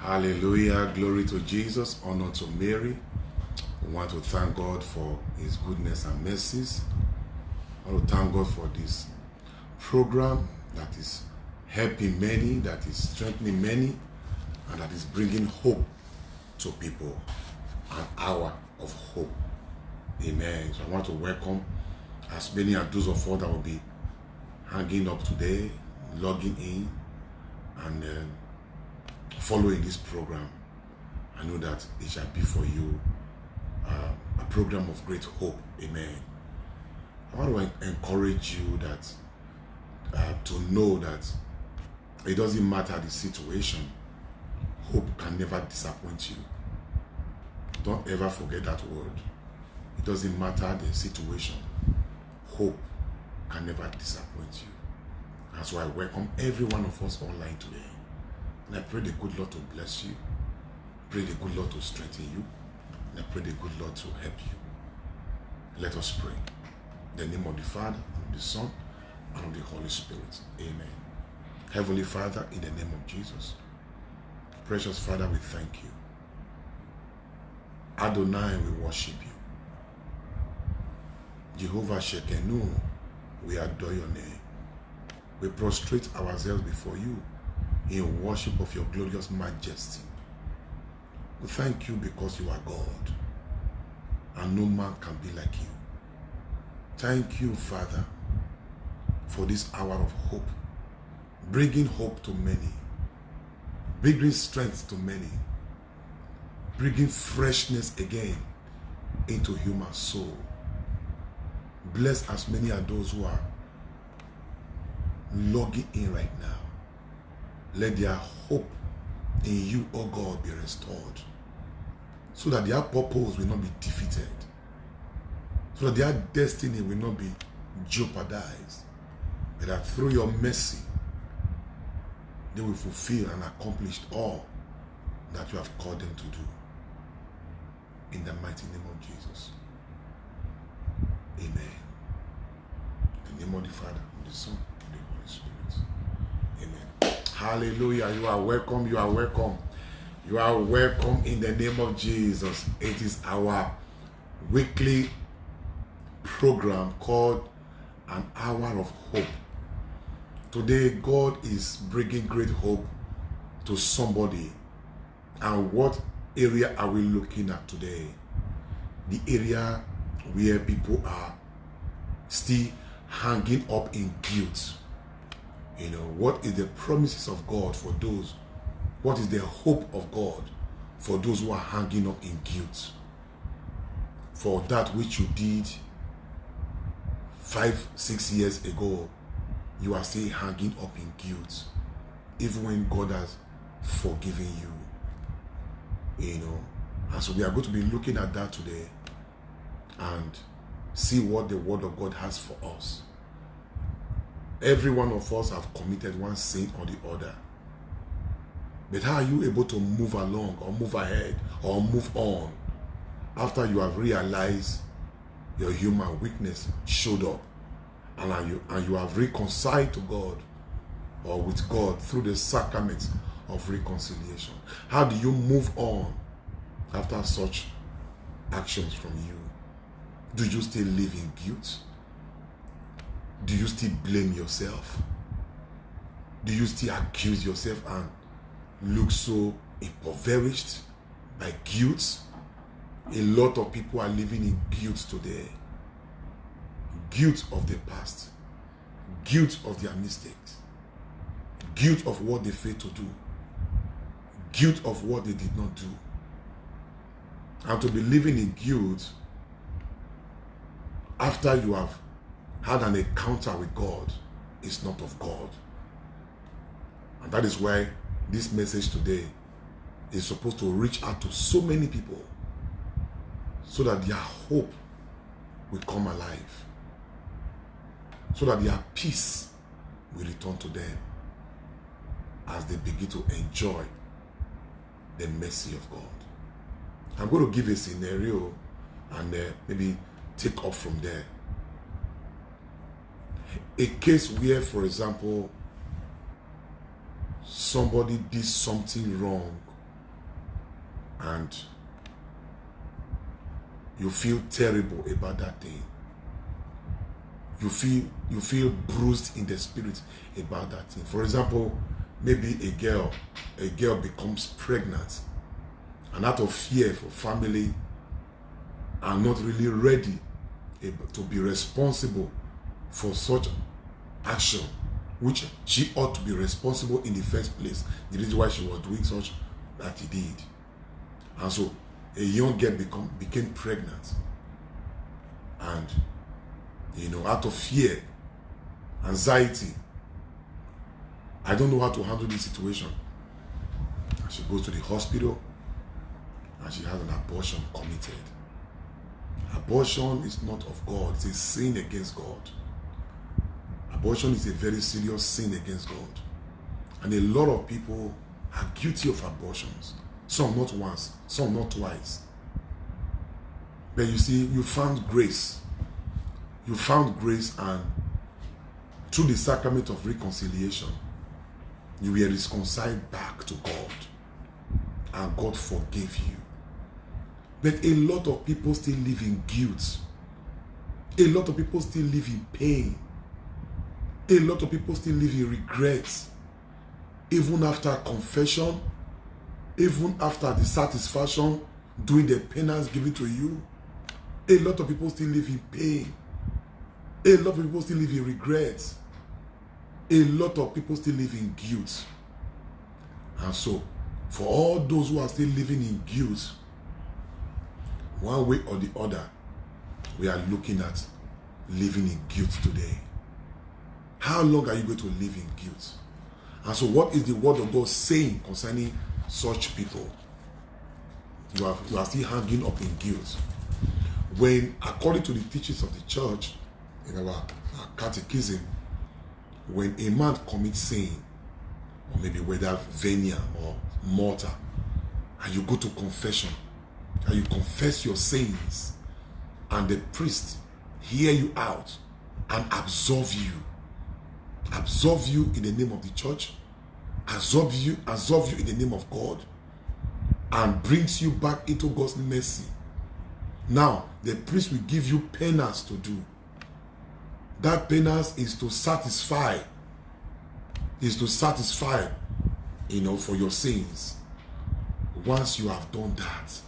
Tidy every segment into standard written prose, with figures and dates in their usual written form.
Hallelujah. Glory to Jesus. Honor to Mary. We want to thank God for his goodness and mercies. I want to thank God for this program that is helping many, that is strengthening many, and that is bringing hope to people. An hour of hope. Amen. So I want to welcome as many as those of us that will be hanging up today, logging in, and following this program. I know that it shall be for you a program of great hope. Amen. I want to encourage you that to know that it doesn't matter the situation, hope can never disappoint you. Don't ever forget that word. It doesn't matter the situation, hope can never disappoint you. That's why I welcome every one of us online today. And I pray the good Lord to bless you. Pray the good Lord to strengthen you. And I pray the good Lord to help you. Let us pray. In the name of the Father, and of the Son, and of the Holy Spirit. Amen. Heavenly Father, in the name of Jesus. Precious Father, we thank you. Adonai, we worship you. Jehovah Shekenu, we adore your name. We prostrate ourselves before you in worship of your glorious majesty. We thank you because you are God, and no man can be like you. Thank you, Father, for this hour of hope, bringing hope to many, bringing strength to many, bringing freshness again into human soul. Bless as many as those who are logging in right now. Let their hope in you, oh God, be restored, so that their purpose will not be defeated, so that their destiny will not be jeopardized, but that through your mercy they will fulfill and accomplish all that you have called them to do. In the mighty name of Jesus. Amen. In the name of the Father, of the Son, and the Holy Spirit. Amen. Hallelujah. You are welcome. You are welcome. You are welcome in the name of Jesus. It is our weekly program called An Hour of Hope. Today, God is bringing great hope to somebody. And what area are we looking at today? The area where people are still hanging up in guilt. You know, what is the promises of God for those? What is the hope of God for those who are hanging up in guilt? For that which you did 5-6 years ago, you are still hanging up in guilt, even when God has forgiven you. You know, and so we are going to be looking at that today and see what the word of God has for us. Every one of us have committed one sin or the other. But how are you able to move along or move ahead or move on after you have realized your human weakness showed up and you have reconciled to God or with God through the sacrament of reconciliation? How do you move on after such actions from you? Do you still live in guilt? Do you still blame yourself? Do you still accuse yourself and look so impoverished by guilt? A lot of people are living in guilt today. Guilt of the past. Guilt of their mistakes. Guilt of what they failed to do. Guilt of what they did not do. And to be living in guilt after you have had an encounter with God is not of God. And that is why this message today is supposed to reach out to so many people so that their hope will come alive, so that their peace will return to them as they begin to enjoy the mercy of God. I'm going to give a scenario and maybe take up from there. A case where, for example, somebody did something wrong and you feel terrible about that thing. You feel bruised in the spirit about that thing. For example, maybe a girl becomes pregnant, and out of fear for family are not really ready to be responsible for such action, which she ought to be responsible in the first place. The reason why she was doing such that he did. And so a young girl became pregnant, and out of fear, anxiety, I don't know how to handle this situation, and she goes to the hospital and she has an abortion committed. Abortion is not of God. It's a sin against God. Abortion is a very serious sin against God. And a lot of people are guilty of abortions. Some not once, some not twice. But you see, you found grace. You found grace, and through the sacrament of reconciliation, you were reconciled back to God. And God forgave you. But a lot of people still live in guilt. A lot of people still live in pain. A lot of people still live in regrets. Even after confession, even after the satisfaction, doing the penance given to you, a lot of people still live in pain. A lot of people still live in regrets. A lot of people still live in guilt. And so, for all those who are still living in guilt, one way or the other, we are looking at living in guilt today. How long are you going to live in guilt? And so what is the word of God saying concerning such people? You are still hanging up in guilt. When, according to the teachings of the church, in our catechism, when a man commits sin, or maybe whether venial or mortal, and you go to confession, and you confess your sins, and the priest hear you out and absolve you in the name of the church, absolve you in the name of God, and brings you back into God's mercy. Now, the priest will give you penance to do. That penance is to satisfy, for your sins. Once you have done that,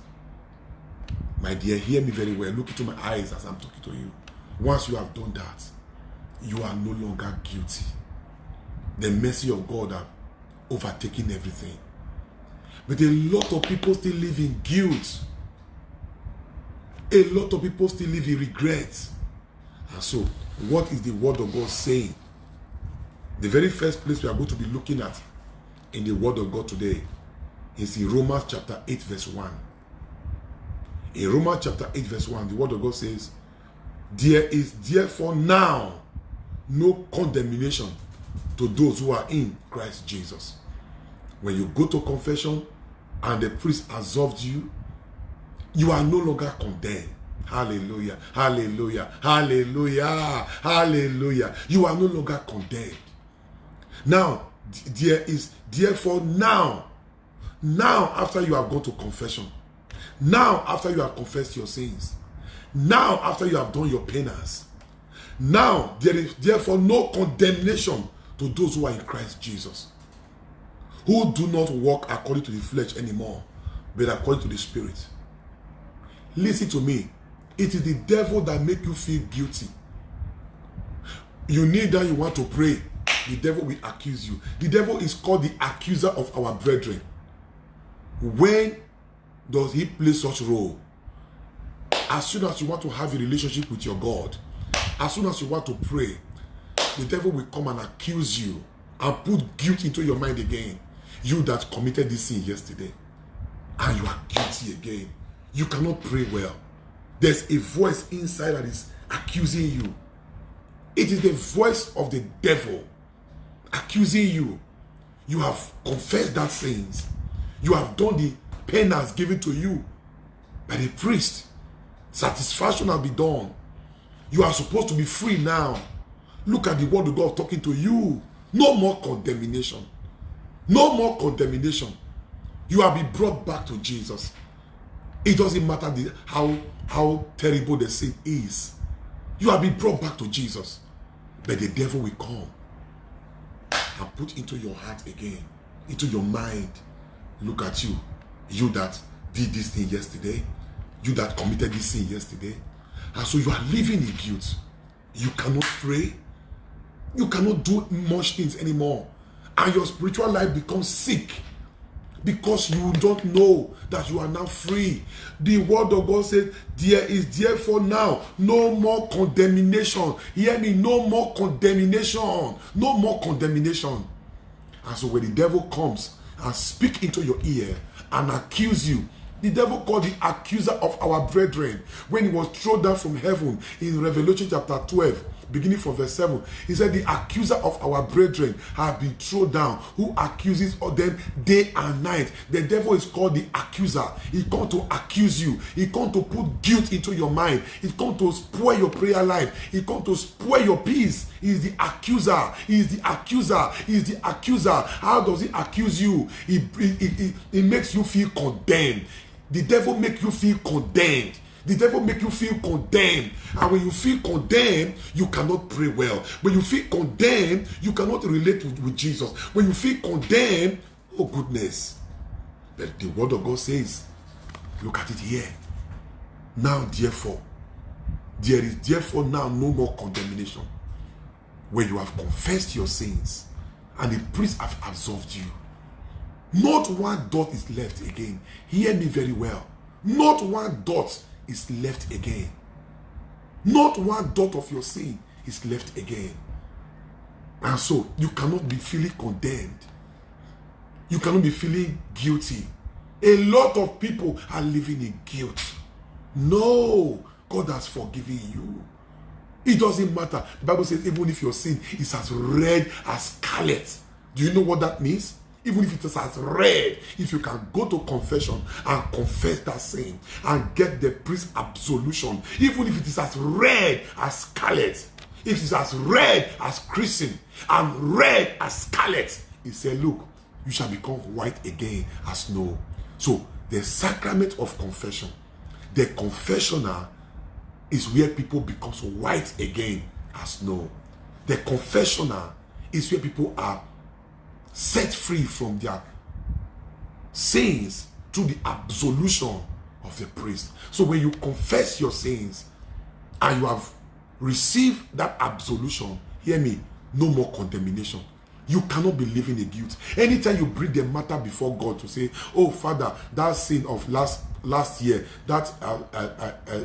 my dear, hear me very well. Look into my eyes as I'm talking to you. Once you have done that, you are no longer guilty. The mercy of God have overtaken everything. But a lot of people still live in guilt. A lot of people still live in regret. And so, what is the word of God saying? The very first place we are going to be looking at in the word of God today is in Romans chapter 8 verse 1. In Romans chapter 8 verse 1, the word of God says, there is therefore now no condemnation to those who are in Christ Jesus. When you go to confession and the priest absolved you, you are no longer condemned. Hallelujah, hallelujah, hallelujah, hallelujah. You are no longer condemned. Now, there is therefore now after you have gone to confession, now after you have confessed your sins, now after you have done your penance, now there is therefore no condemnation to those who are in Christ Jesus, who do not walk according to the flesh anymore, but according to the Spirit. Listen to me. It is the devil that makes you feel guilty. You need that, you want to pray, the devil will accuse you. The devil is called the accuser of our brethren. When does he play such role? As soon as you want to have a relationship with your God, as soon as you want to pray, the devil will come and accuse you and put guilt into your mind again. You that committed this sin yesterday, and you are guilty again. You cannot pray well. There's a voice inside that is accusing you. It is the voice of the devil accusing you. You have confessed that sins. You have done the penance given to you by the priest. Satisfaction has been done. You are supposed to be free now. Look at the word of God talking to you. No more condemnation. No more condemnation. You have been brought back to Jesus. It doesn't matter how terrible the sin is. You have been brought back to Jesus. But the devil will come and put into your heart again, into your mind. Look at you. You that did this thing yesterday. You that committed this sin yesterday. And so you are living in guilt. You cannot pray. You cannot do much things anymore. And your spiritual life becomes sick. Because you don't know that you are now free. The word of God says, there is therefore now no more condemnation. Hear me, no more condemnation. No more condemnation. And so when the devil comes and speak into your ear and accuse you, the devil called the accuser of our brethren when he was thrown down from heaven in Revelation chapter 12. Beginning from verse 7, he said, the accuser of our brethren have been thrown down, who accuses of them day and night. The devil is called the accuser. He comes to accuse you. He comes to put guilt into your mind. He comes to spoil your prayer life. He comes to spoil your peace. He is the accuser. He is the accuser. He is the accuser. How does he accuse you? He makes you feel condemned. The devil makes you feel condemned. The devil make you feel condemned. And when you feel condemned, you cannot pray well. When you feel condemned, you cannot relate with Jesus. When you feel condemned, oh goodness. But the word of God says, look at it here. Now therefore, there is therefore now no more condemnation. When you have confessed your sins and the priest have absolved you. Not one dot is left again. Hear me very well. Not one dot is left again. Not one dot of your sin is left again. And so you cannot be feeling condemned. You cannot be feeling guilty. A lot of people are living in guilt. No, God has forgiven you. It doesn't matter. The Bible says even if your sin is as red as scarlet. Do you know what that means? Even if it is as red, if you can go to confession and confess that sin and get the priest's absolution, even if it is as red as scarlet, if it is as red as crimson and red as scarlet, he said, look, you shall become white again as snow. So the sacrament of confession, the confessional is where people become white again as snow. The confessional is where people are set free from their sins through the absolution of the priest. So when you confess your sins and you have received that absolution, hear me, no more condemnation. You cannot be living in guilt. Anytime you bring the matter before God to say, oh Father, that sin of last year, that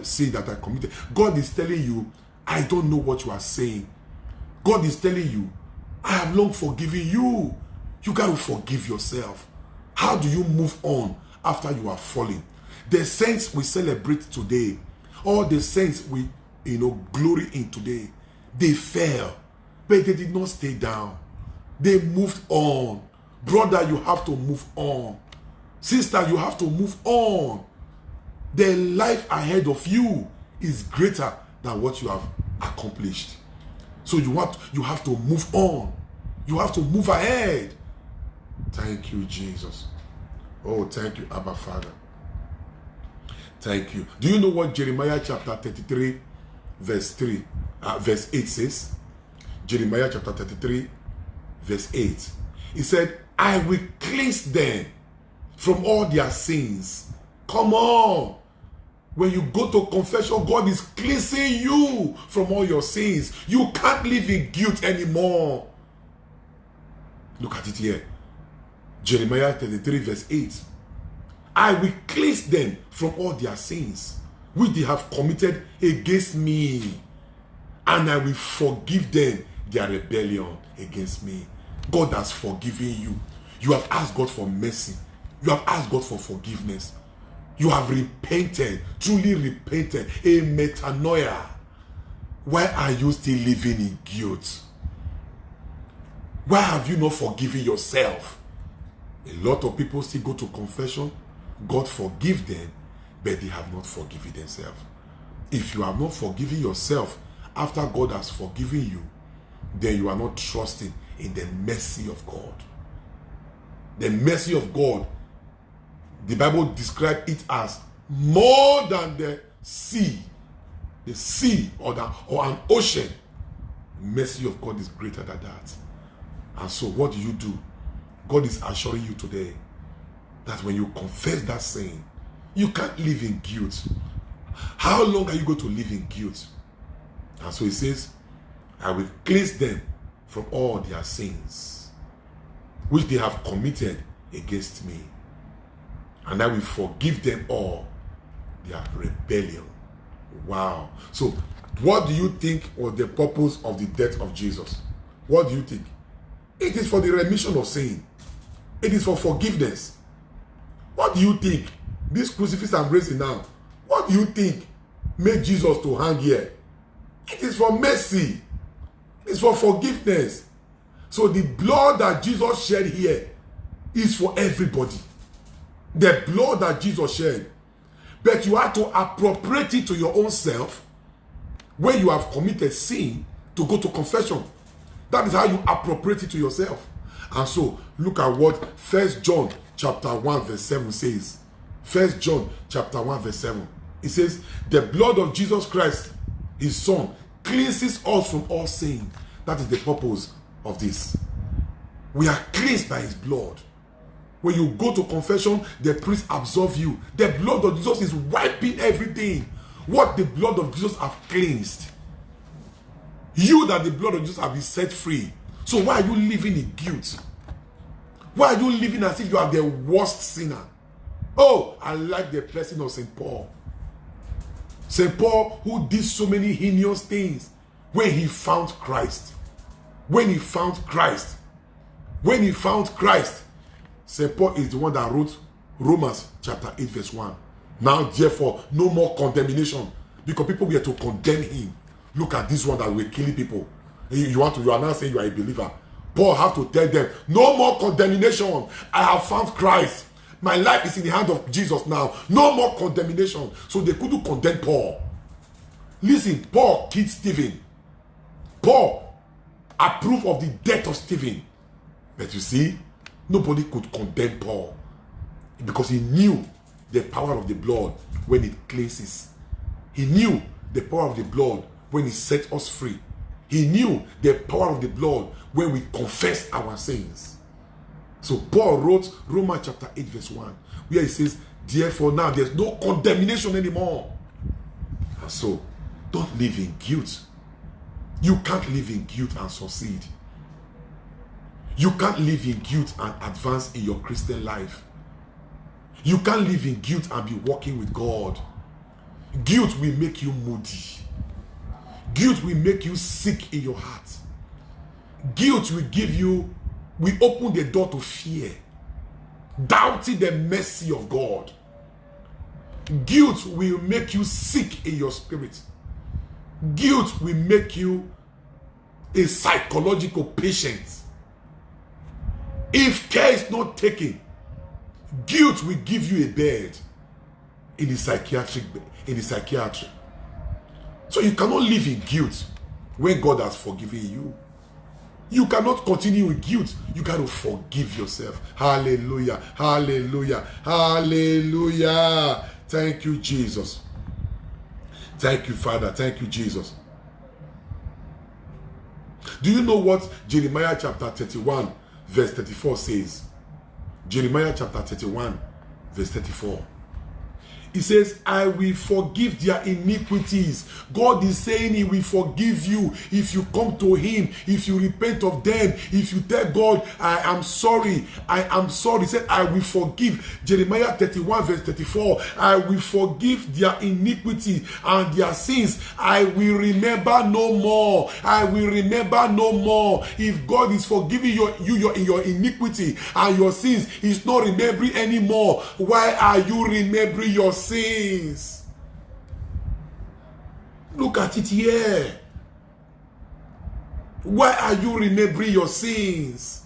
sin that I committed, God is telling you, I don't know what you are saying. God is telling you, I have long forgiven you. You got to forgive yourself. How do you move on after you are falling? The saints we celebrate today, all the saints we glory in today, they fell, but they did not stay down. They moved on. Brother, you have to move on. Sister, you have to move on. The life ahead of you is greater than what you have accomplished. So you have to move on. You have to move ahead. Thank you, Jesus. Oh, thank you, Abba Father. Thank you. Do you know what Jeremiah chapter 33, verse 8 says? Jeremiah chapter 33, verse 8. He said, I will cleanse them from all their sins. Come on. When you go to confession, God is cleansing you from all your sins. You can't live in guilt anymore. Look at it here. Jeremiah 33 verse 8. I will cleanse them from all their sins, which they have committed against me. And I will forgive them their rebellion against me. God has forgiven you. You have asked God for mercy. You have asked God for forgiveness. You have repented, truly repented, a metanoia. Why are you still living in guilt? Why have you not forgiven yourself? A lot of people still go to confession. God forgive them, but they have not forgiven themselves. If you have not forgiven yourself after God has forgiven you, then you are not trusting in the mercy of God. The mercy of God The Bible describes it as more than the sea or an ocean. The mercy of God is greater than that. And so what do? God is assuring you today that when you confess that sin, you can't live in guilt. How long are you going to live in guilt? And so he says, I will cleanse them from all their sins, which they have committed against me. And I will forgive them all their rebellion. Wow. So, what do you think was the purpose of the death of Jesus? What do you think? It is for the remission of sin. It is for forgiveness. What do you think? This crucifix I'm raising now, what do you think made Jesus to hang here? It is for mercy. It is for forgiveness. So the blood that Jesus shed here is for everybody. The blood that Jesus shed. But you have to appropriate it to your own self when you have committed sin to go to confession. That is how you appropriate it to yourself. And so look at what 1 John chapter 1 verse 7 says. 1 John chapter 1 verse 7. It says, the blood of Jesus Christ, his son, cleanses us from all sin. That is the purpose of this. We are cleansed by his blood. When you go to confession, the priest absolves you. The blood of Jesus is wiping everything. What the blood of Jesus have cleansed. You that the blood of Jesus have been set free. So why are you living in guilt? Why are you living as if you are the worst sinner? Oh, I like the blessing of St. Paul. St. Paul, who did so many heinous things when he found Christ. When he found Christ. When he found Christ. St. Paul is the one that wrote Romans chapter 8 verse 1. Now therefore, no more condemnation. Because people were to condemn him. Look at this one that were killing people. You are now saying you are a believer. Paul have to tell them, no more condemnation. I have found Christ. My life is in the hand of Jesus now. No more condemnation. So they couldn't condemn Paul. Listen, Paul killed Stephen. Paul approved of the death of Stephen. But you see, nobody could condemn Paul. Because he knew the power of the blood when it cleanses. He knew the power of the blood when it set us free. He knew the power of the blood when we confess our sins. So Paul wrote Romans chapter 8 verse 1, where he says, therefore now there's no condemnation anymore. And so, don't live in guilt. You can't live in guilt and succeed. You can't live in guilt and advance in your Christian life. You can't live in guilt and be walking with God. Guilt will make you moody. Guilt will make you sick in your heart. Guilt will open the door to fear, doubting the mercy of God. Guilt will make you sick in your spirit. Guilt will make you a psychological patient. If care is not taken, guilt will give you a bed in the psychiatry. So you cannot live in guilt when God has forgiven you. You cannot continue with guilt. You got to forgive yourself. Hallelujah. Hallelujah. Hallelujah. Thank you, Jesus. Thank you, Father. Thank you, Jesus. Do you know what Jeremiah chapter 31 verse 34 says? Jeremiah chapter 31 verse 34. It says, I will forgive their iniquities. God is saying he will forgive you if you come to him, if you repent of them, if you tell God, I am sorry, I am sorry. He said, I will forgive. Jeremiah 31 verse 34, I will forgive their iniquity and their sins. I will remember no more. I will remember no more. If God is forgiving your iniquity and your sins, he's not remembering anymore. Why are you remembering your sins? Look at it here. Why are you remembering your sins?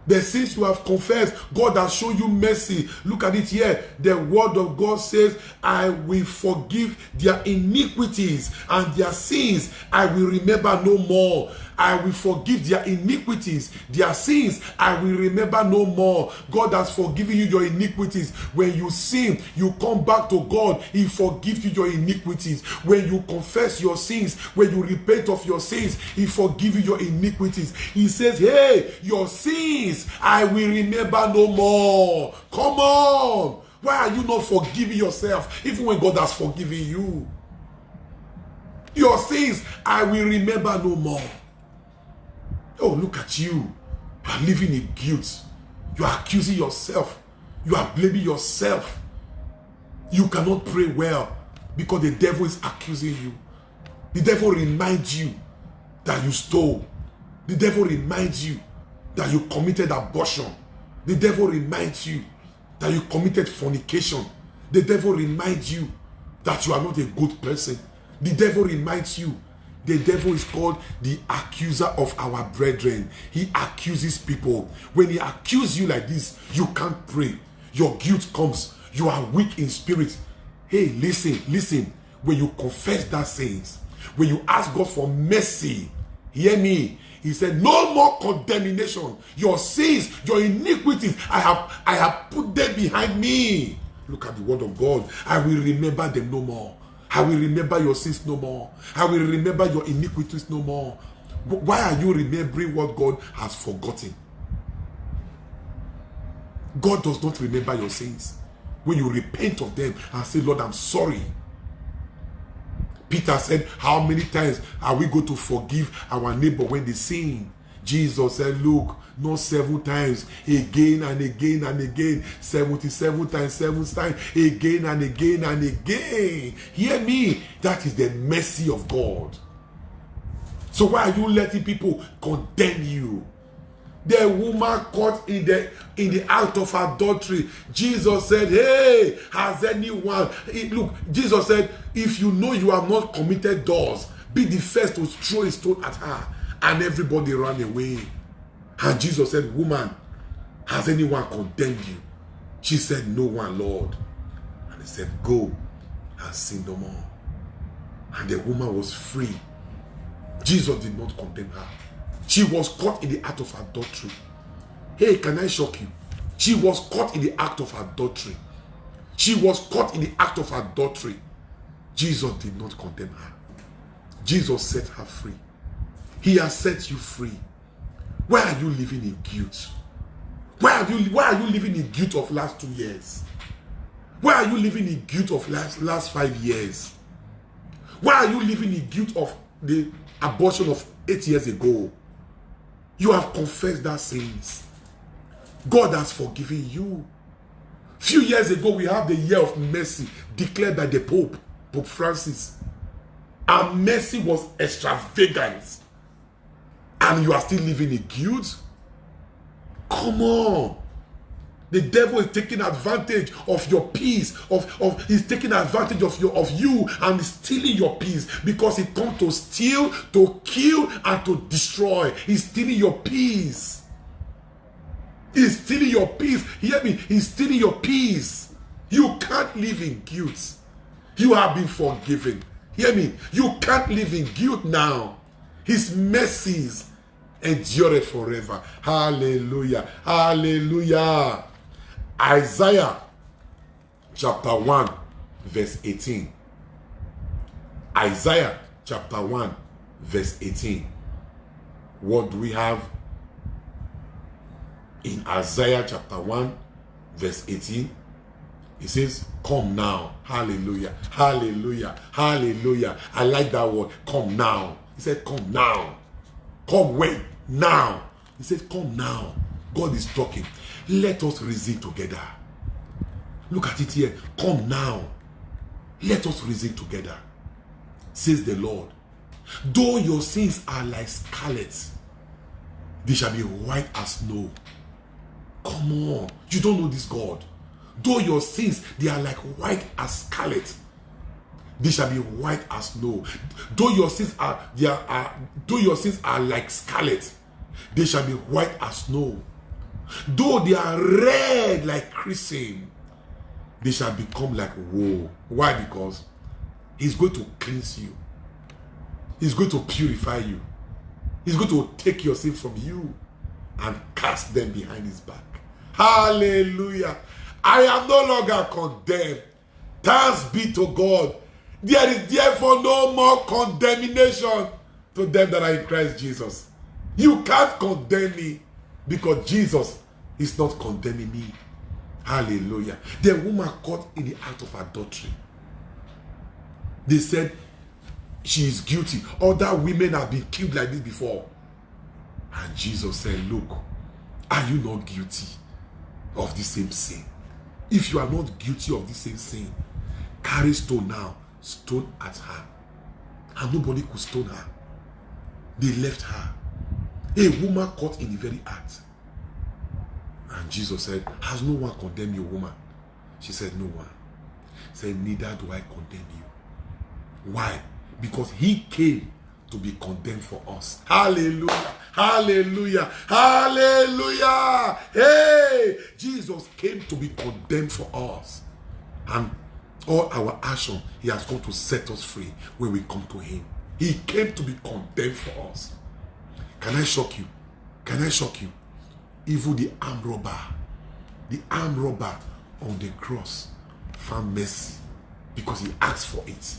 The sins you have confessed, God has shown you mercy. Look at it here. The word of God says, I will forgive their iniquities and their sins. I will remember no more. I will forgive their iniquities, their sins I will remember no more. God has forgiven you your iniquities. When you sin, you come back to God, he forgives you your iniquities. When you confess your sins, when you repent of your sins, he forgives you your iniquities. He says, hey, your sins I will remember no more. Come on. Why are you not forgiving yourself even when God has forgiven you? Your sins I will remember no more. Oh, look at you. You are living in guilt. You are accusing yourself. You are blaming yourself. You cannot pray well because the devil is accusing you. The devil reminds you that you stole. The devil reminds you that you committed abortion. The devil reminds you that you committed fornication. The devil reminds you that you are not a good person. The devil reminds you. The devil is called the accuser of our brethren. He accuses people. When he accuses you like this, you can't pray. Your guilt comes. You are weak in spirit. Hey, listen. When you confess that sins, when you ask God for mercy, hear me. He said, no more condemnation. Your sins, your iniquities, I have put them behind me. Look at the word of God. I will remember them no more. I will remember your sins no more. I will remember your iniquities no more. Why are you remembering what God has forgotten? God does not remember your sins. When you repent of them and say, Lord, I'm sorry. Peter said, how many times are we going to forgive our neighbor when they sin? Jesus said, look, not 7 times, again and again and again, 77 times, 7 times, again and again and again. Hear me, that is the mercy of God. So why are you letting people condemn you? The woman caught in the act of adultery, Jesus said, hey, has anyone, look, Jesus said, if you know you have not committed those, be the first to throw a stone at her. And everybody ran away. And Jesus said, woman, has anyone condemned you? She said, no one, Lord. And he said, go and sin no more. And the woman was free. Jesus did not condemn her. She was caught in the act of adultery. Hey, can I shock you? She was caught in the act of adultery. She was caught in the act of adultery. Jesus did not condemn her. Jesus set her free. He has set you free. Why are you living in guilt? Why are you living in guilt of last 2 years? Why are you living in guilt of last 5 years? Why are you living in guilt of the abortion of 8 years ago? You have confessed that sins. God has forgiven you. Few years ago, we have the year of mercy declared by the Pope Francis. And mercy was extravagant. And you are still living in guilt? Come on. The devil is taking advantage of your peace. He's taking advantage of you and stealing your peace, because he comes to steal, to kill, and to destroy. He's stealing your peace. He's stealing your peace. Hear me. He's stealing your peace. You can't live in guilt. You have been forgiven. Hear me. You can't live in guilt now. His mercies endure forever. Hallelujah. Hallelujah. Isaiah chapter 1 verse 18. Isaiah chapter 1 verse 18. What do we have in Isaiah chapter 1 verse 18? It says, come now. Hallelujah. Hallelujah. Hallelujah. I like that word. Come now. He said, come now. Come when? Now. He said, come now. God is talking. Let us reason together. Look at it here. Come now. Let us reason together. Says the Lord. Though your sins are like scarlet, they shall be white as snow. Come on. You don't know this God. Though your sins, they are like white as scarlet, they shall be white as snow. Though your sins are like scarlet, they shall be white as snow. Though they are red like crimson, they shall become like wool. Why? Because he's going to cleanse you. He's going to purify you. He's going to take your sin from you and cast them behind his back. Hallelujah. I am no longer condemned. Thanks be to God. There is therefore no more condemnation to them that are in Christ Jesus. You can't condemn me because Jesus is not condemning me. Hallelujah. The woman caught in the act of adultery. They said she is guilty. Other women have been killed like this before. And Jesus said, look, are you not guilty of the same sin? If you are not guilty of the same sin, carry stone now, stone at her. And nobody could stone her. They left her. A woman caught in the very act. And Jesus said, has no one condemned you, woman? She said, no one. He said, neither do I condemn you. Why? Because he came to be condemned for us. Hallelujah. Hallelujah. Hallelujah. Hey, Jesus came to be condemned for us. And all our action, he has come to set us free when we come to him. He came to be condemned for us. Can I shock you? Can I shock you? Even the armed robber on the cross found mercy because he asked for it,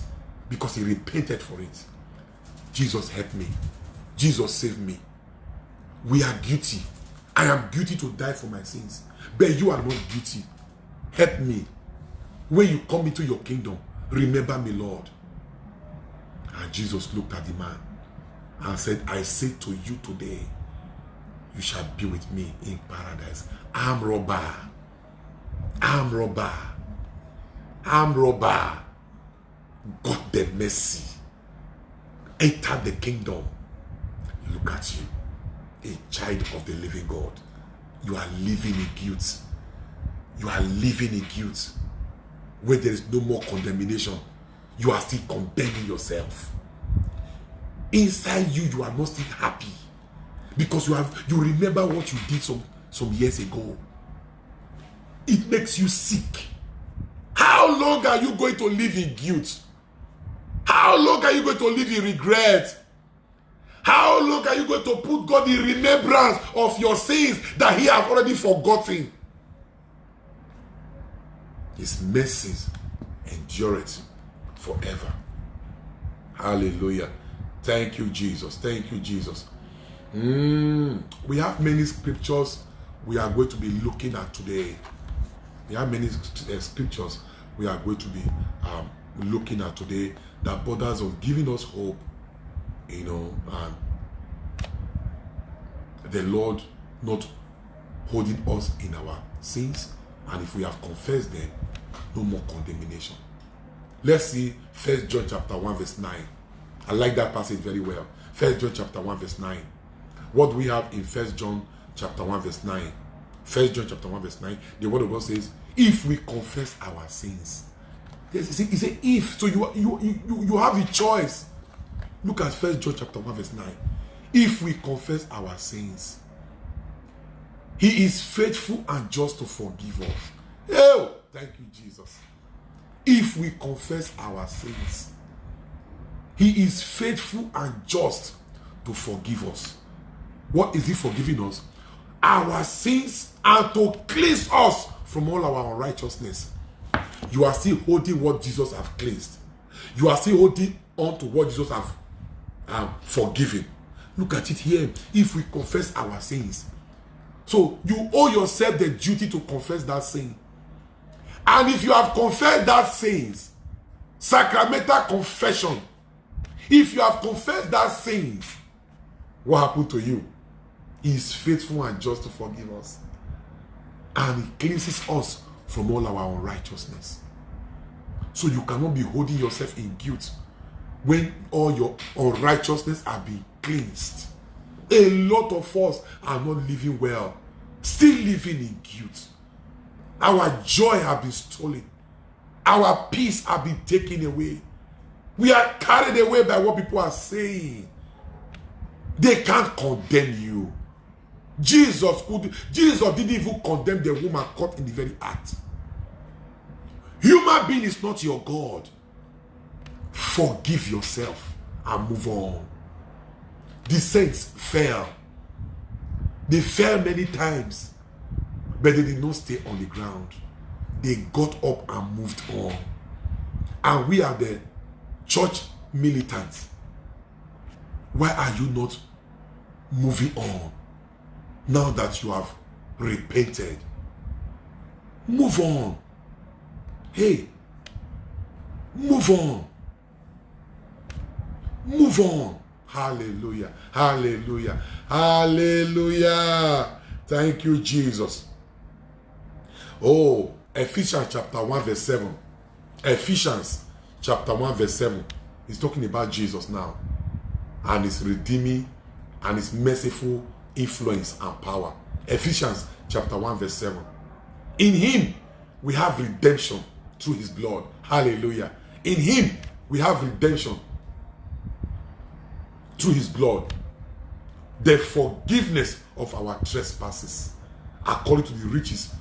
because he repented for it. Jesus helped me. Jesus saved me. We are guilty. I am guilty to die for my sins. But you are not guilty. Help me. When you come into your kingdom, remember me, Lord. And Jesus looked at the man and said, I say to you today, you shall be with me in paradise. Armed robber. Armed robber. Armed robber. Got the mercy. Enter the kingdom. Look at you, a child of the living God. You are living in guilt. You are living in guilt. Where there is no more condemnation, you are still condemning yourself. Inside you, you are not still happy because you remember what you did some years ago. It makes you sick. How long are you going to live in guilt? How long are you going to live in regret? How long are you going to put God in remembrance of your sins that he has already forgotten? His mercies endureth forever. Hallelujah. Thank you, Jesus. Thank you, Jesus. We have many scriptures we are going to be looking at today. We have many scriptures we are going to be looking at today that borders on giving us hope, and the Lord not holding us in our sins, and if we have confessed them, no more condemnation. Let's see 1 John chapter 1 verse 9. I like that passage very well. 1 John chapter 1 verse 9. What do we have in 1 John chapter 1 verse 9? 1 John chapter 1 verse 9. The word of God says, if we confess our sins. He said if. So you have a choice. Look at 1 John chapter 1 verse 9. If we confess our sins, he is faithful and just to forgive us. Oh, thank you, Jesus. If we confess our sins, he is faithful and just to forgive us. What is he forgiving us? Our sins, and to cleanse us from all our unrighteousness. You are still holding what Jesus has cleansed. You are still holding on to what Jesus has forgiven. Look at it here. If we confess our sins, so you owe yourself the duty to confess that sin. And if you have confessed that sins, sacramental confession, if you have confessed that sins, what happened to you? He is faithful and just to forgive us. And he cleanses us from all our unrighteousness. So you cannot be holding yourself in guilt when all your unrighteousness are being cleansed. A lot of us are not living well, still living in guilt. Our joy has been stolen. Our peace has been taken away. We are carried away by what people are saying. They can't condemn you. Jesus didn't even condemn the woman caught in the very act. Human being is not your God. Forgive yourself and move on. The saints fell. They fell many times, but they did not stay on the ground. They got up and moved on. And we are the church militants. Why are you not moving on now that you have repented? Move on. Hey, move on. Move on. Hallelujah. Hallelujah. Hallelujah. Thank you, Jesus. Oh, Ephesians chapter 1 verse 7. Ephesians chapter 1 verse 7. He's talking about Jesus now. And his redeeming and his merciful influence and power. Ephesians chapter 1 verse 7. In him we have redemption through his blood. Hallelujah. In him we have redemption through his blood. The forgiveness of our trespasses according to the riches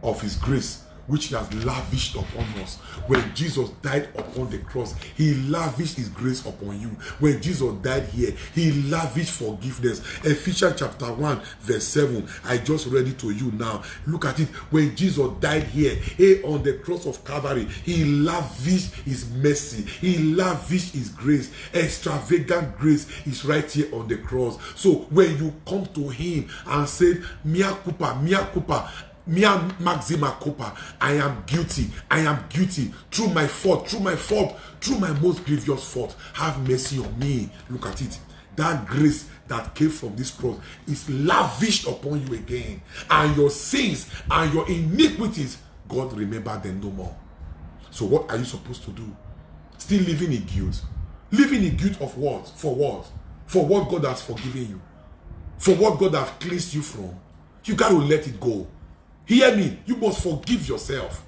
of his grace, which he has lavished upon us. When Jesus died upon the cross, he lavished his grace upon you. When Jesus died here, he lavished forgiveness. Ephesians chapter 1 verse 7. I just read it to you now. Look at it. When Jesus died here, on the cross of Calvary, he lavished his mercy. He lavished his grace. Extravagant grace is right here on the cross. So when you come to him and say, Mea culpa, Mia Maxima Cooper, I am guilty through my fault, through my most grievous fault. Have mercy on me. Look at it. That grace that came from this cross is lavished upon you again. And your sins and your iniquities, God remember them no more. So what are you supposed to do? Still living in guilt. Living in guilt of what? For what? For what God has forgiven you. For what God has cleansed you from. You got to let it go. Hear me, you must forgive yourself.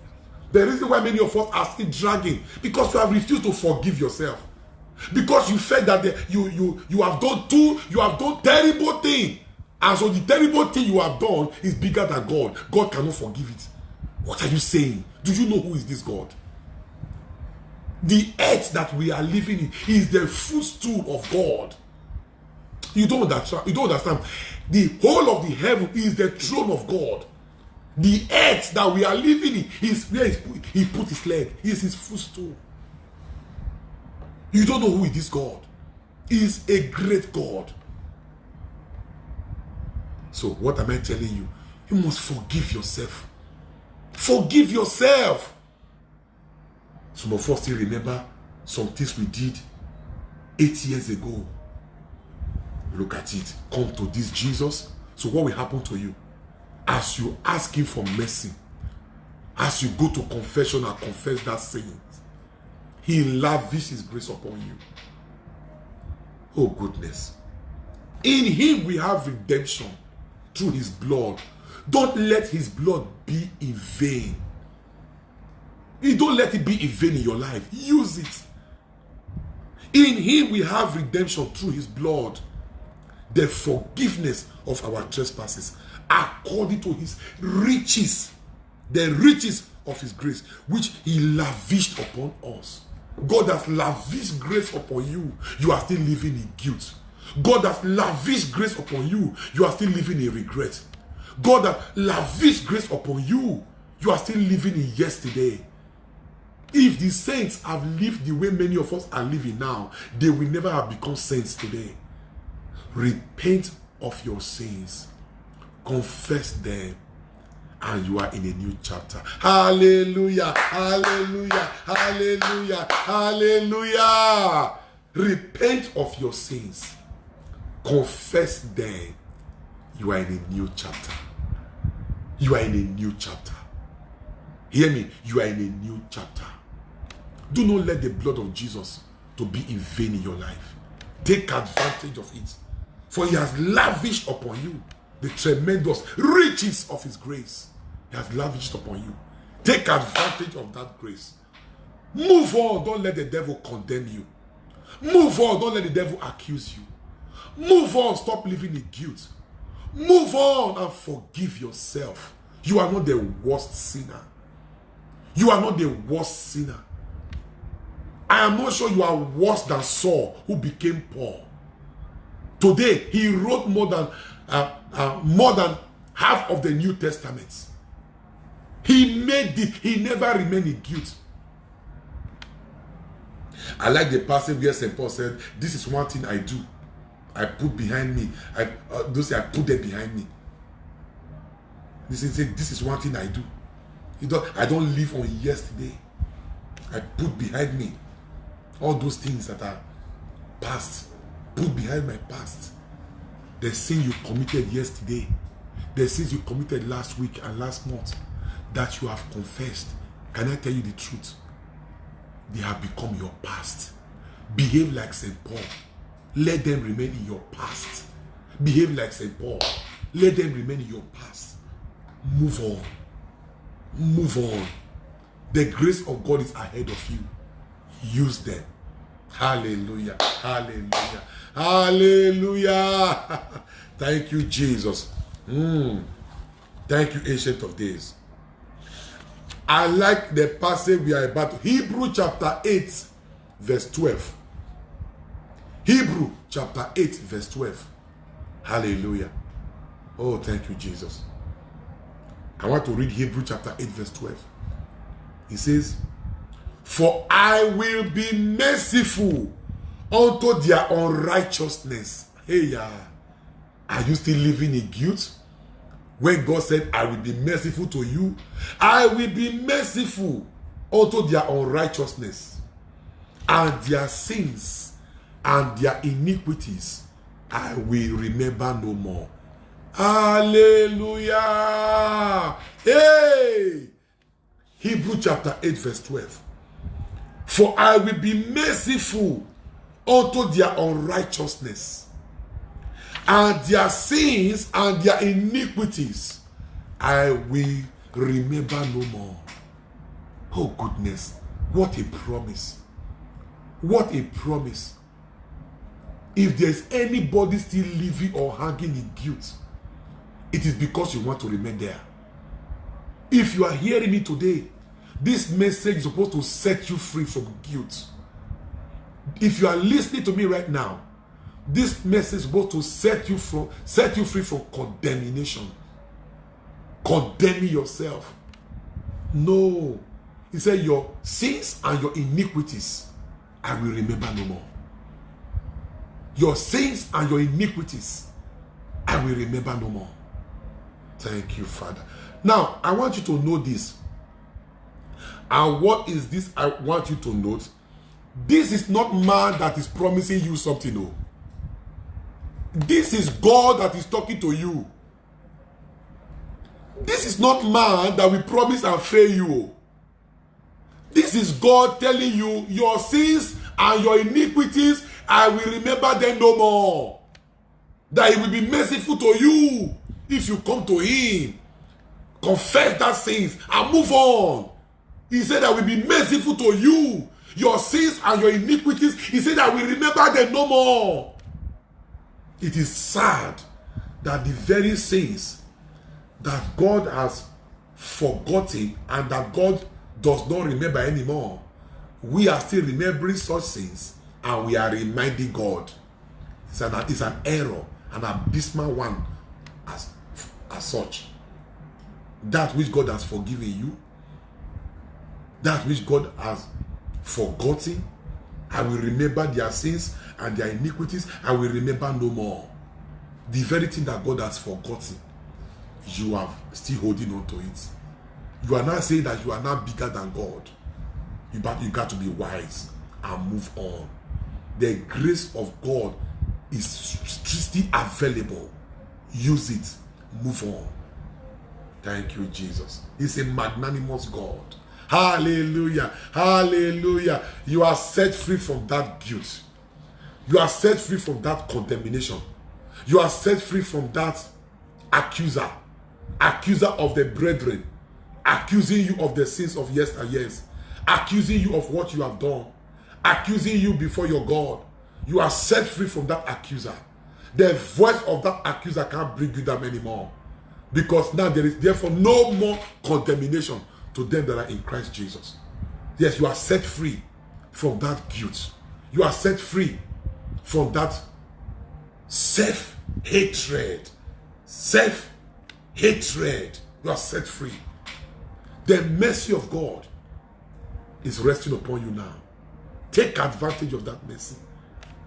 The reason why many of us are still dragging, because you have refused to forgive yourself. Because you felt that you have done terrible thing. And so the terrible thing you have done is bigger than God. God cannot forgive it. What are you saying? Do you know who is this God? The earth that we are living in is the footstool of God. You don't understand. The whole of the heaven is the throne of God. The earth that we are living in is where he put his leg. He is his footstool. You don't know who is this God. He is a great God. So what am I telling you? You must forgive yourself. Forgive yourself. Some of us still remember some things we did 8 years ago. Look at it. Come to this Jesus. So what will happen to you? As you ask him for mercy, as you go to confession and confess that sin, he lavishes his grace upon you. Oh goodness. In him we have redemption through his blood. Don't let his blood be in vain. You don't let it be in vain in your life. Use it. In him we have redemption through his blood. The forgiveness of our trespasses according to his riches, the riches of his grace, which he lavished upon us. God has lavished grace upon you. You are still living in guilt. God has lavished grace upon you. You are still living in regret. God has lavished grace upon you. You are still living in yesterday. If the saints have lived the way many of us are living now, they will never have become saints today. Repent of your sins. Confess them. And you are in a new chapter. Hallelujah. Hallelujah. Hallelujah. Hallelujah. Repent of your sins. Confess them. You are in a new chapter. You are in a new chapter. Hear me. You are in a new chapter. Do not let the blood of Jesus to be in vain in your life. Take advantage of it. For he has lavished upon you the tremendous riches of his grace. He has lavished upon you. Take advantage of that grace. Move on. Don't let the devil condemn you. Move on. Don't let the devil accuse you. Move on. Stop living in guilt. Move on and forgive yourself. You are not the worst sinner. You are not the worst sinner. I am not sure you are worse than Saul, who became Paul. Today, he wrote more than half of the New Testament. He made it. He never remained in guilt. I like the passage where St. Paul said, this is one thing I do. I put behind me. I put them behind me. This is one thing I do. I don't live on yesterday. I put behind me all those things that are past. Put behind my past. The sin you committed yesterday, the sins you committed last week and last month that you have confessed. Can I tell you the truth? They have become your past. Behave like St. Paul. Let them remain in your past. Behave like St. Paul. Let them remain in your past. Move on. Move on. The grace of God is ahead of you. Use them. Hallelujah. Hallelujah. Hallelujah. Thank you, Jesus. Thank you, Ancient of Days. I like the passage we are about to. Hebrew chapter 8, verse 12. Hebrew chapter 8, verse 12. Hallelujah. Oh, thank you, Jesus. I want to read Hebrew chapter 8, verse 12. He says, for I will be merciful unto their unrighteousness. Hey, are you still living in guilt? When God said, I will be merciful to you, I will be merciful unto their unrighteousness, and their sins and their iniquities I will remember no more. Hallelujah. Hey! Hebrew chapter 8, verse 12. For I will be merciful unto their unrighteousness, and their sins and their iniquities I will remember no more. Oh goodness, what a promise. What a promise. If there's anybody still living or hanging in guilt, it is because you want to remain there. If you are hearing me today, this message is supposed to set you free from guilt. If you are listening to me right now, this message is supposed to set you free from condemnation. Condemning yourself. No. He said, your sins and your iniquities I will remember no more. Your sins and your iniquities I will remember no more. Thank you, Father. Now, I want you to know this. And what is this I want you to note? This is not man that is promising you something. No. This is God that is talking to you. This is not man that will promise and fail you. This is God telling you, your sins and your iniquities, I will remember them no more. That he will be merciful to you if you come to him. Confess that sins and move on. He said, I will be merciful to you. Your sins and your iniquities, he said, I will remember them no more. It is sad that the very sins that God has forgotten and that God does not remember anymore, we are still remembering such sins and we are reminding God. It's an error, an abysmal one as such. That which God has forgiven you, that which God has forgotten, I will remember their sins and their iniquities, I will remember no more. The very thing that God has forgotten, you are still holding on to it. You are not saying that you are not bigger than God. You got to be wise and move on. The grace of God is still available. Use it. Move on. Thank you, Jesus. He's a magnanimous God. Hallelujah. Hallelujah. You are set free from that guilt. You are set free from that condemnation. You are set free from that accuser of the brethren, accusing you of the sins of yesteryears, accusing you of what you have done, accusing you before your God. You are set free from that accuser. The voice of that accuser can't bring you down anymore, because now there is therefore no more condemnation to them that are in Christ Jesus. Yes, you are set free from that guilt. You are set free from that Self-hatred. Self-hatred. You are set free. The mercy of God is resting upon you now. Take advantage of that mercy.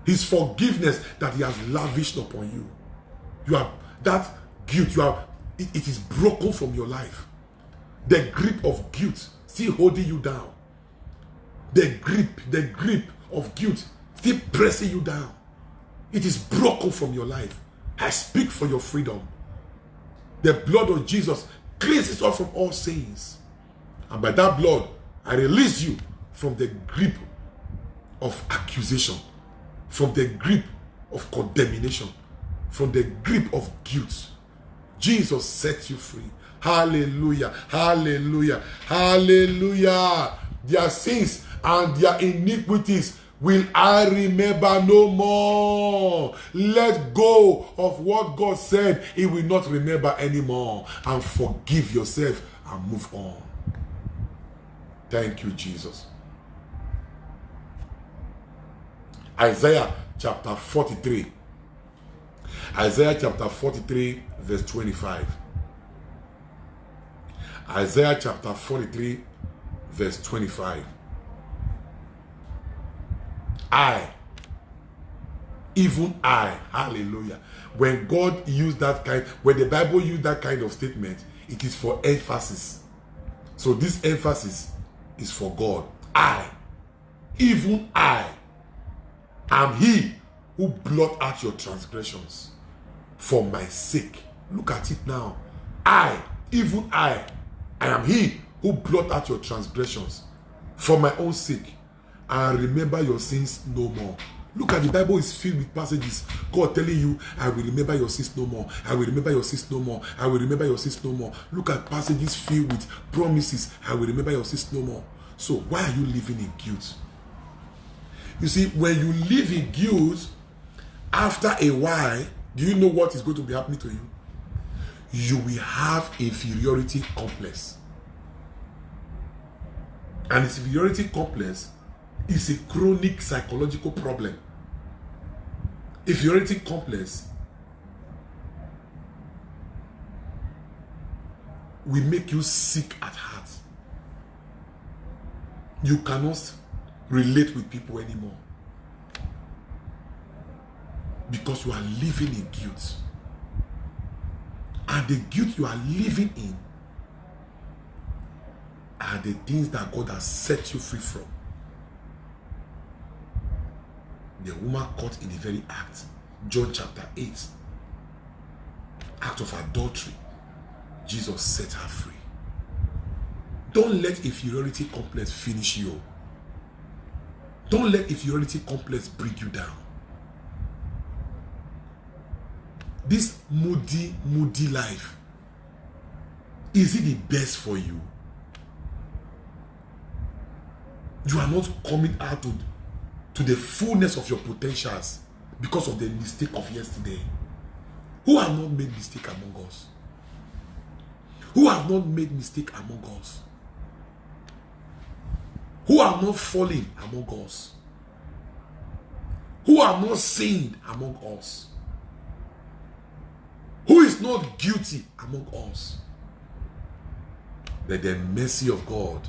His forgiveness that he has lavished upon you. You have that guilt. It is broken from your life. The grip of guilt still holding you down. The grip of guilt still pressing you down. It is broken from your life. I speak for your freedom. The blood of Jesus cleanses us from all sins. And by that blood, I release you from the grip of accusation, from the grip of condemnation, from the grip of guilt. Jesus sets you free. Hallelujah, hallelujah, hallelujah. Their sins and their iniquities will I remember no more. Let go of what God said he will not remember anymore, and forgive yourself and move on. Thank you, Jesus. Isaiah chapter 43. Isaiah chapter 43 verse 25. Isaiah chapter 43 verse 25. Even I, hallelujah. When God used that when the Bible used that kind of statement, it is for emphasis. So this emphasis is for God. Even I, am he who blot out your transgressions for my sake. Look at it now. Even I am he who blot out your transgressions for my own sake, and remember your sins no more. Look at the Bible is filled with passages. God telling you, I will remember your sins no more. I will remember your sins no more. I will remember your sins no more. Look at passages filled with promises. I will remember your sins no more. So why are you living in guilt? You see, when you live in guilt, after a while, do you know what is going to be happening to you? You will have inferiority complex. And this inferiority complex is a chronic psychological problem. Inferiority complex will make you sick at heart. You cannot relate with people anymore because you are living in guilt. And the guilt you are living in are the things that God has set you free from. The woman caught in the very act, John chapter 8, act of adultery, Jesus set her free. Don't let inferiority complex finish you. Don't let inferiority complex bring you down. This moody life, is it the best for you? You are not coming out to the fullness of your potentials because of the mistake of yesterday. Who have not made mistake among us? Who have not made mistake among us? Who have not fallen among us? Who have not sinned among us? Who is not guilty among us? That the mercy of God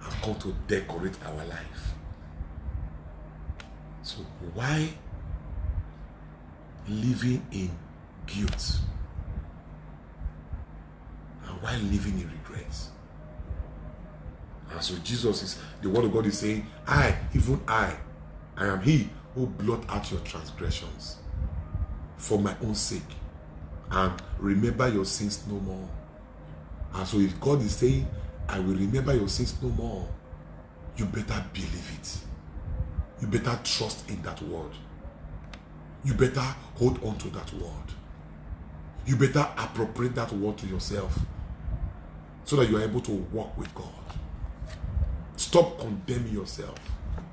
have come to decorate our life. So why living in guilt? And why living in regrets? And so the word of God is saying, even I am he who blot out your transgressions for my own sake, and remember your sins no more. And so if God is saying, I will remember your sins no more, you better believe it. You better trust in that word. You better hold on to that word. You better appropriate that word to yourself so that you are able to walk with God. Stop condemning yourself.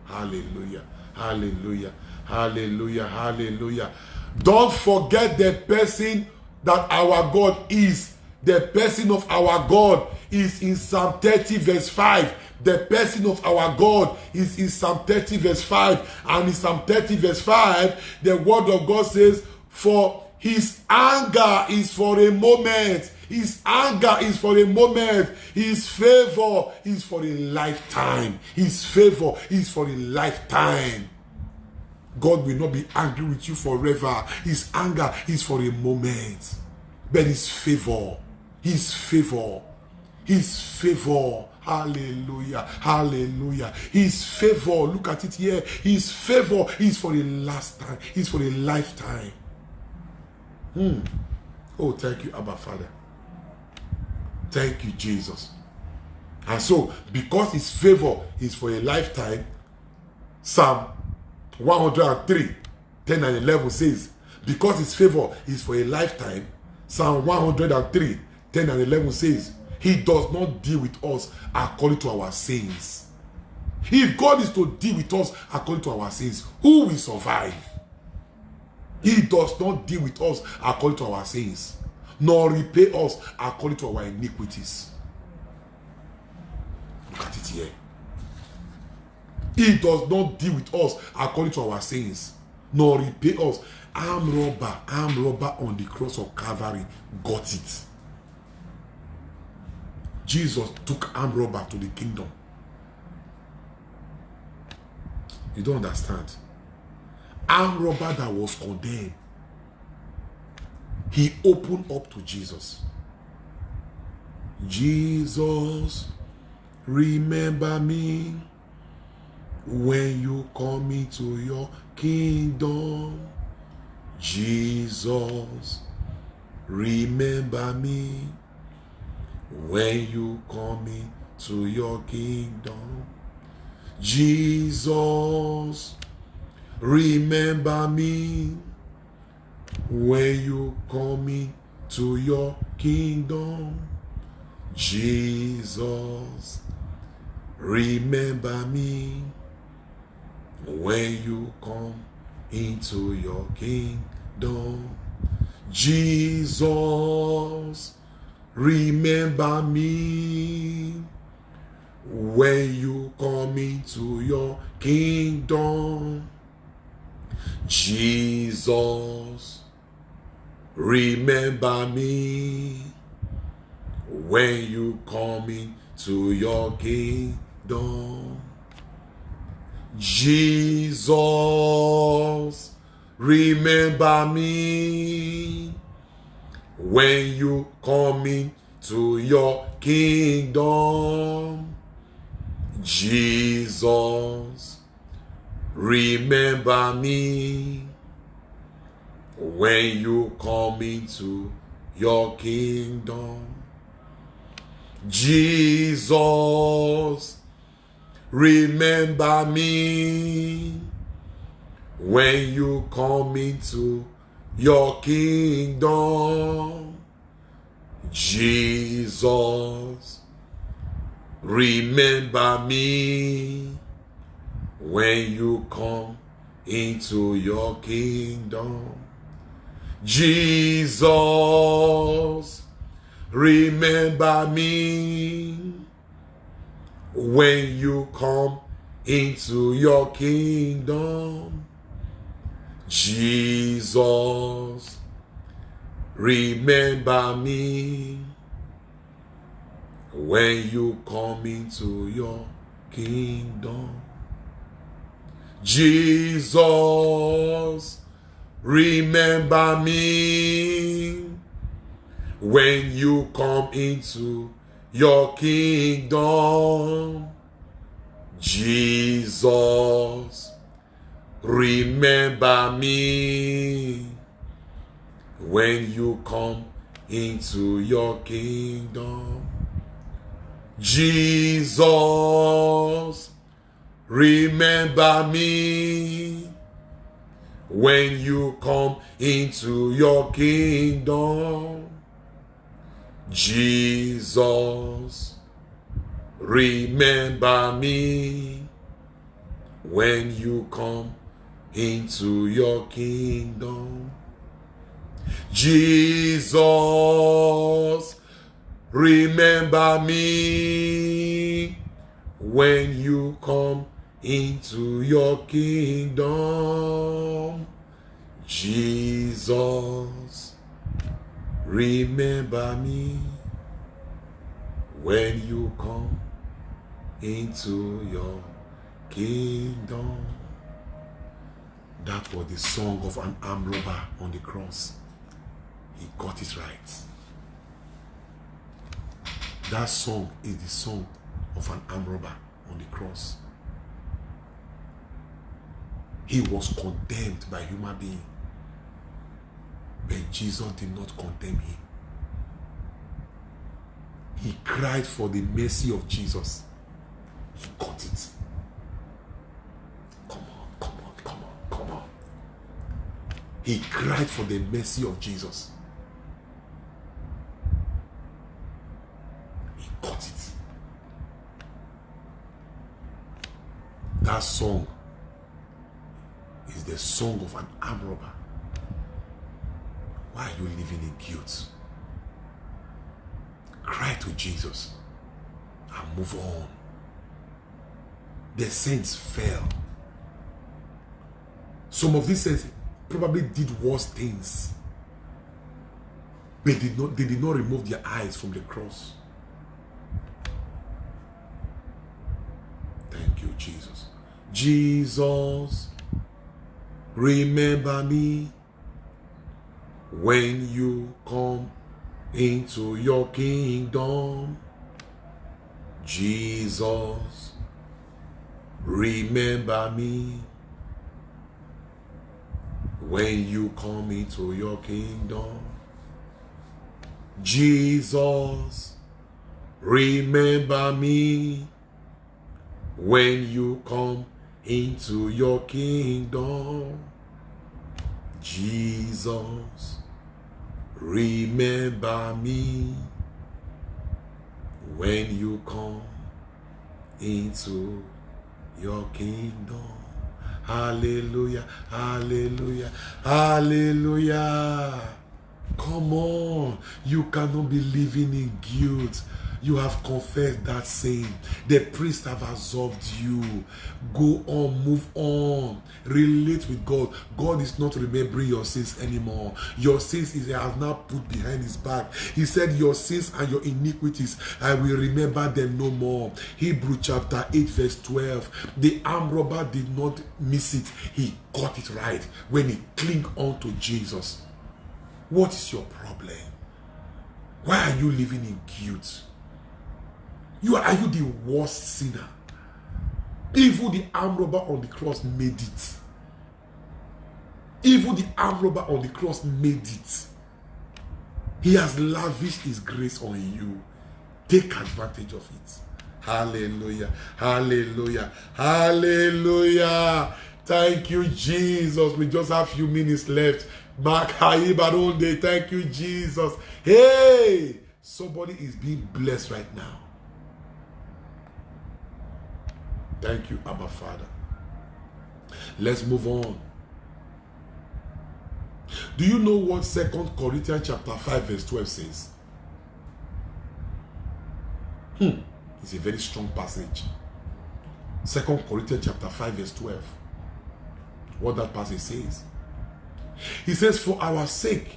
Hallelujah. Hallelujah. Hallelujah. Hallelujah. Don't forget the person that our God is. The person of our God is in Psalm 30 verse 5. The person of our God is in Psalm 30 verse 5. And in Psalm 30 verse 5, the word of God says, for his anger is for a moment. His anger is for a moment. His favor is for a lifetime. His favor is for a lifetime. God will not be angry with you forever. His anger is for a moment. But his favor, his favor, his favor, hallelujah, hallelujah. His favor, look at it here. His favor is for a last time. It's for a lifetime. Oh, thank you, Abba Father. Thank you, Jesus. And so, because his favor is for a lifetime, Psalm 103, 10 and 11 says, because his favor is for a lifetime, Psalm 103, 10 and 11 says, he does not deal with us according to our sins. If God is to deal with us according to our sins, who will survive? He does not deal with us according to our sins, nor repay us according to our iniquities. Look at it here. He does not deal with us according to our sins, nor repay us. Armed robber on the cross of Calvary got it. Jesus took armed robber to the kingdom. You don't understand. Armed robber that was condemned, he opened up to Jesus. Jesus, remember me when you come into your kingdom. Jesus, remember me when you come into your kingdom. Jesus, remember me when you come into your kingdom. Jesus, remember me when you come into your kingdom. Jesus, remember me when you come into your kingdom. Jesus, remember me when you come into your kingdom. Jesus, remember me when you come into your kingdom. Jesus, remember me when you come into your kingdom. Jesus, remember me when you come into your kingdom. Jesus, remember me when you come into your kingdom. Jesus, remember me when you come into your kingdom. Jesus, remember me when you come into your kingdom. Jesus, remember me when you come into your kingdom. Jesus, remember me when you come into your kingdom. Jesus, remember me when you come into your kingdom. Jesus, remember me when you come into your kingdom. Jesus, remember me when you come into your kingdom. Jesus, remember me when you come into your kingdom. That was the song of an armed robber on the cross. He got it right. That song is the song of an armed robber on the cross. He was condemned by human being, but Jesus did not condemn him. He cried for the mercy of Jesus. He got it. Come on, come on, come on, come on. He cried for the mercy of Jesus. He got it. That song is the song of an armed robber. Why are you living in guilt? Cry to Jesus and move on. The saints fell. Some of these saints probably did worse things. They did not remove their eyes from the cross. Thank you, Jesus. Jesus, remember me when you come into your kingdom. Jesus, remember me when you come into your kingdom. Jesus, remember me when you come into your kingdom. Jesus, remember me when you come into your kingdom. Hallelujah, hallelujah, hallelujah. Come on, you cannot be living in guilt. You have confessed that sin. The priest have absolved you. Go on, move on. Relate with God. God is not remembering your sins anymore. Your sins he has now put behind his back. He said, your sins and your iniquities, I will remember them no more. Hebrew chapter 8 verse 12. The armed robber did not miss it. He got it right when he clung on to Jesus. What is your problem? Why are you living in guilt? Are you the worst sinner? Even the armed robber on the cross made it. Even the armed robber on the cross made it. He has lavished his grace on you. Take advantage of it. Hallelujah. Hallelujah. Hallelujah. Thank you, Jesus. We just have a few minutes left. Thank you, Jesus. Hey, somebody is being blessed right now. Thank you, Abba Father. Let's move on. Do you know what 2 Corinthians chapter 5 verse 12 says? It's a very strong passage. 2 Corinthians chapter 5 verse 12. What that passage says. He says, for our sake,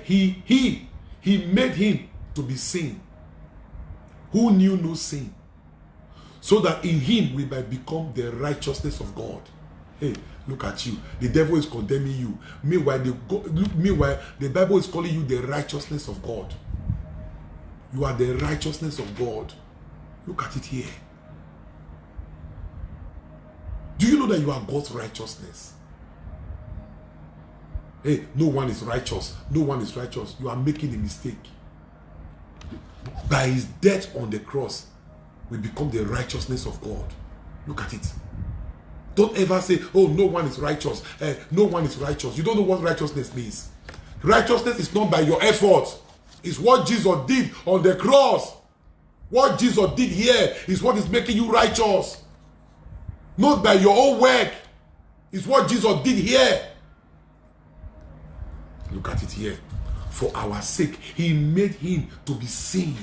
he made him to be sin, who knew no sin, so that in him we might become the righteousness of God. Hey, look at you. The devil is condemning you. Meanwhile, the Bible is calling you the righteousness of God. You are the righteousness of God. Look at it here. Do you know that you are God's righteousness? Hey, no one is righteous. No one is righteous. You are making a mistake. By his death on the cross, we become the righteousness of God. Look at it. Don't ever say, oh, no one is righteous. No one is righteous. You don't know what righteousness means. Righteousness is not by your effort. It's what Jesus did on the cross. What Jesus did here is what is making you righteous. Not by your own work. It's what Jesus did here. Look at it here. For our sake, he made him to be seen.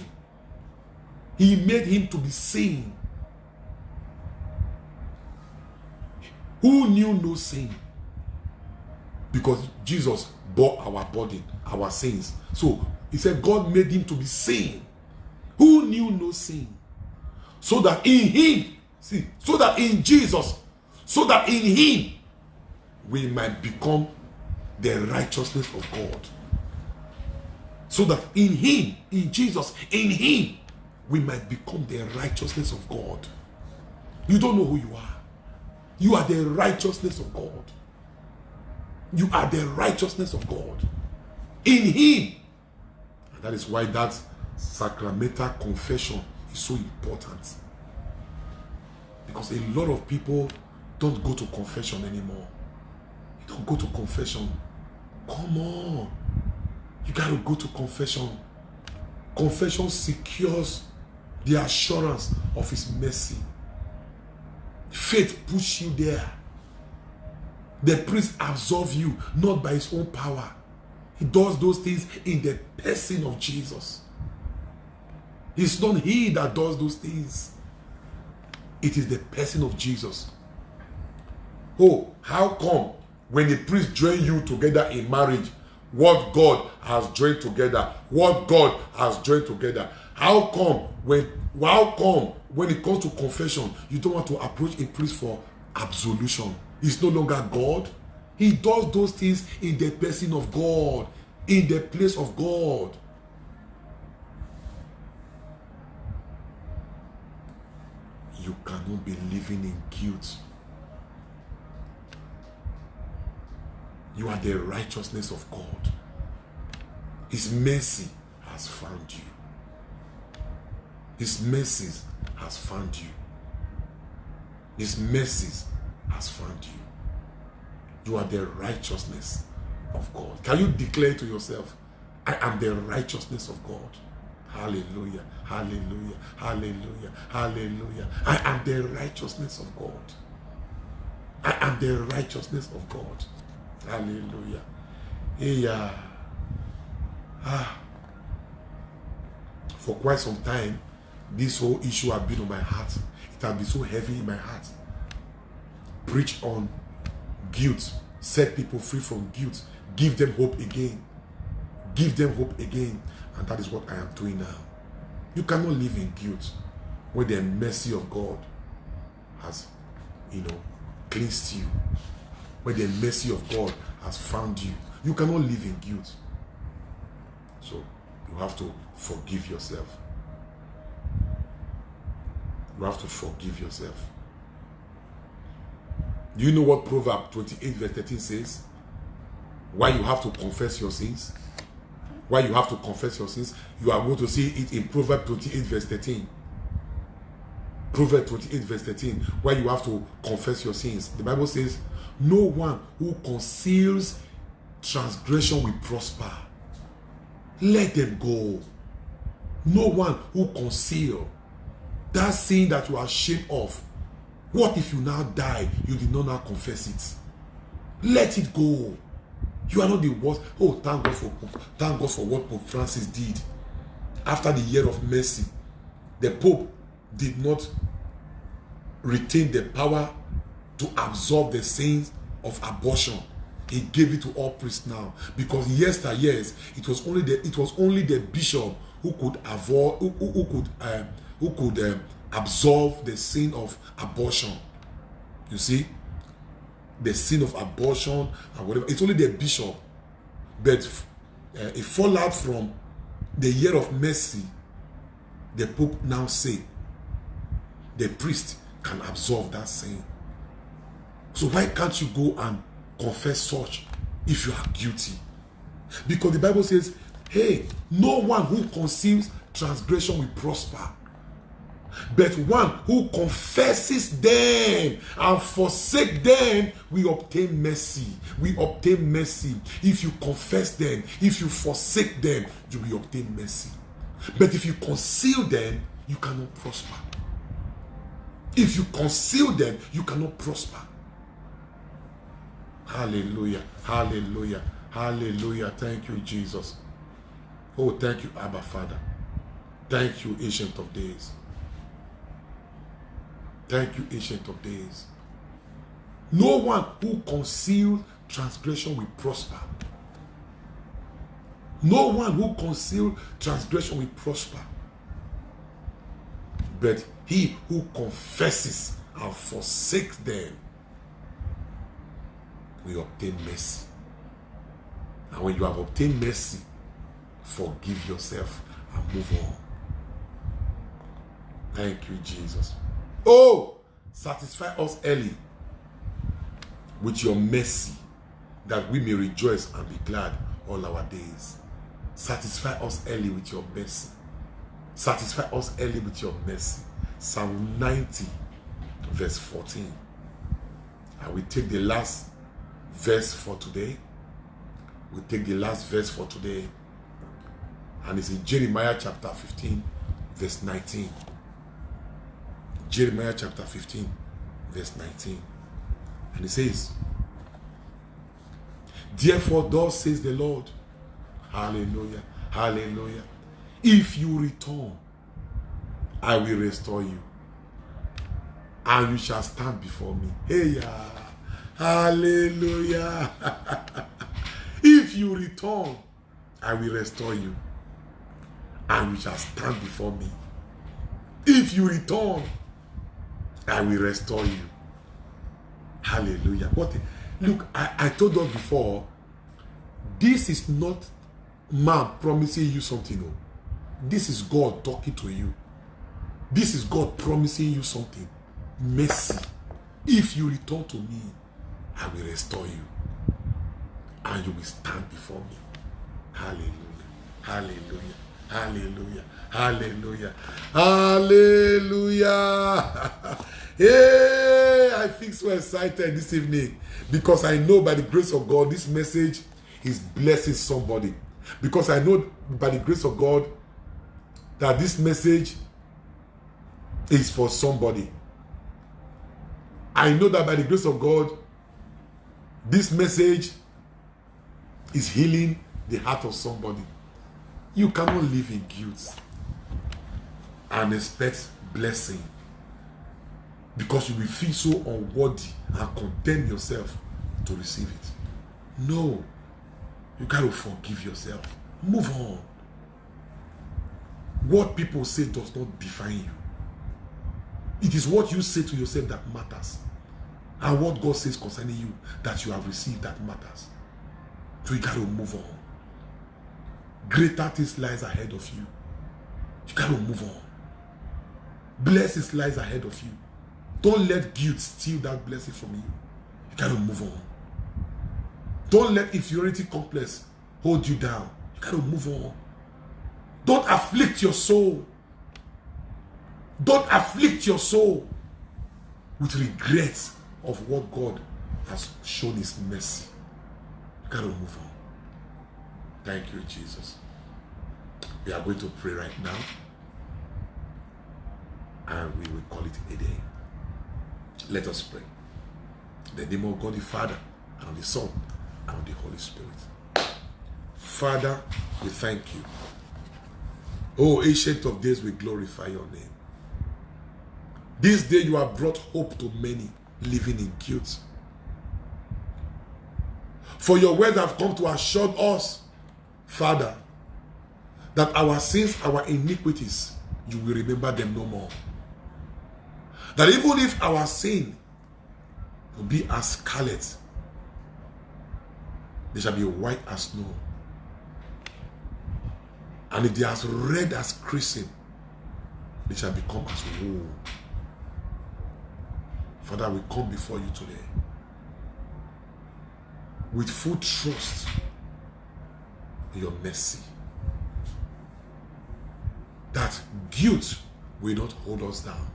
He made him to be seen. Who knew no sin? Because Jesus bore our burden, our sins. So he said God made him to be seen. Who knew no sin? So that in him, see, so that in Jesus, so that in him, we might become the righteousness of God. So that in him, in Jesus, in him, we might become the righteousness of God. You don't know who you are. You are the righteousness of God. You are the righteousness of God. In him. And that is why that sacramental confession is so important. Because a lot of people don't go to confession anymore. You don't go to confession. Come on. You got to go to confession. Confession secures the assurance of his mercy. Faith pushes you there. The priest absolves you, not by his own power. He does those things in the person of Jesus. It's not he that does those things. It is the person of Jesus. Oh, how come when the priest join you together in marriage, what God has joined together, what God has joined together, how come when it comes to confession, you don't want to approach a priest for absolution? He's no longer God. He does those things in the person of God, in the place of God. You cannot be living in guilt. You are the righteousness of God. His mercy has found you. His mercies has found you. His mercies has found you. You are the righteousness of God. Can you declare to yourself, I am the righteousness of God? Hallelujah, hallelujah, hallelujah, hallelujah. I am the righteousness of God. I am the righteousness of God. Hallelujah. Yeah. For quite some time, this whole issue has been on my heart. It has been so heavy in my heart. Preach on guilt. Set people free from guilt. Give them hope again. Give them hope again. And that is what I am doing now. You cannot live in guilt when the mercy of God has, cleansed you. When the mercy of God has found you. You cannot live in guilt. So you have to forgive yourself. You have to forgive yourself. Do you know what Proverbs 28 verse 13 says? Why you have to confess your sins? Why you have to confess your sins? You are going to see it in Proverbs 28 verse 13. Proverbs 28 verse 13. Why you have to confess your sins. The Bible says, no one who conceals transgression will prosper. Let them go. No one who conceals that sin that you are ashamed of. What if you now die? You did not now confess it. Let it go. You are not the worst. Oh, thank God for what Pope Francis did. After the year of mercy, the Pope did not retain the power to absorb the sins of abortion. He gave it to all priests now, because years it was only the bishop who could avoid, who could absolve the sin of abortion. You see, the sin of abortion and whatever. It's only the bishop. But a fallout from the year of mercy, the Pope now say the priest can absolve that sin. So why can't you go and confess such if you are guilty? Because the Bible says, hey, no one who conceals transgression will prosper, but one who confesses them and forsake them will obtain mercy. We obtain mercy. If you confess them, if you forsake them, you will obtain mercy. But if you conceal them, you cannot prosper. If you conceal them, you cannot prosper. Hallelujah, hallelujah, Hallelujah. Thank you, Jesus. Oh, thank you, Abba Father. Thank you, Ancient of Days. Thank you, Ancient of Days. No one who conceals transgression will prosper. No one who conceals transgression will prosper. But he who confesses and forsakes them will obtain mercy. And when you have obtained mercy, forgive yourself and move on. Thank you, Jesus. Oh, satisfy us early with your mercy, that we may rejoice and be glad all our days. Satisfy us early with your mercy. Satisfy us early with your mercy. Psalm 90, verse 14. And we take the last verse for today. We take the last verse for today. And it's in Jeremiah chapter 15, verse 19. Jeremiah chapter 15, verse 19. And it says, therefore thus says the Lord, hallelujah, hallelujah, if you return, I will restore you, and you shall stand before me. Hey, hallelujah. If you return, I will restore you, and you shall stand before me. If you return, I will restore you. Hallelujah. Look, I told us before, this is not man promising you something. No. This is God talking to you. This is God promising you something. Mercy. If you return to me, I will restore you, and you will stand before me. Hallelujah. Hallelujah. Hallelujah. Hallelujah. Hallelujah. Hey, I feel so excited this evening, because I know by the grace of God, this message is blessing somebody. Because I know by the grace of God that this message is for somebody. I know that by the grace of God, this message is healing the heart of somebody. You cannot live in guilt and expect blessing, because you will feel so unworthy and condemn yourself to receive it. No, you got to forgive yourself. Move on. What people say does not define you. It is what you say to yourself that matters, and what God says concerning you that you have received that matters. So you got to move on. Greater things lies ahead of you. You got to move on. Blessings lies ahead of you. Don't let guilt steal that blessing from you. You got to move on. Don't let inferiority complex hold you down. You got to move on. Don't afflict your soul. Don't afflict your soul with regrets of what God has shown his mercy. You got to move on. Thank you, Jesus. We are going to pray right now, and we will call it a day. Let us pray. In the name of God the Father, and of the Son, and of the Holy Spirit. Father, we thank you. Oh, Ancient of Days, we glorify your name. This day you have brought hope to many living in guilt. For your words have come to assure us, Father, that our sins, our iniquities, you will remember them no more. That even if our sin will be as scarlet, they shall be white as snow. And if they are as red as crimson, they shall become as wool. Father, we come before you today with full trust in your mercy, that guilt will not hold us down,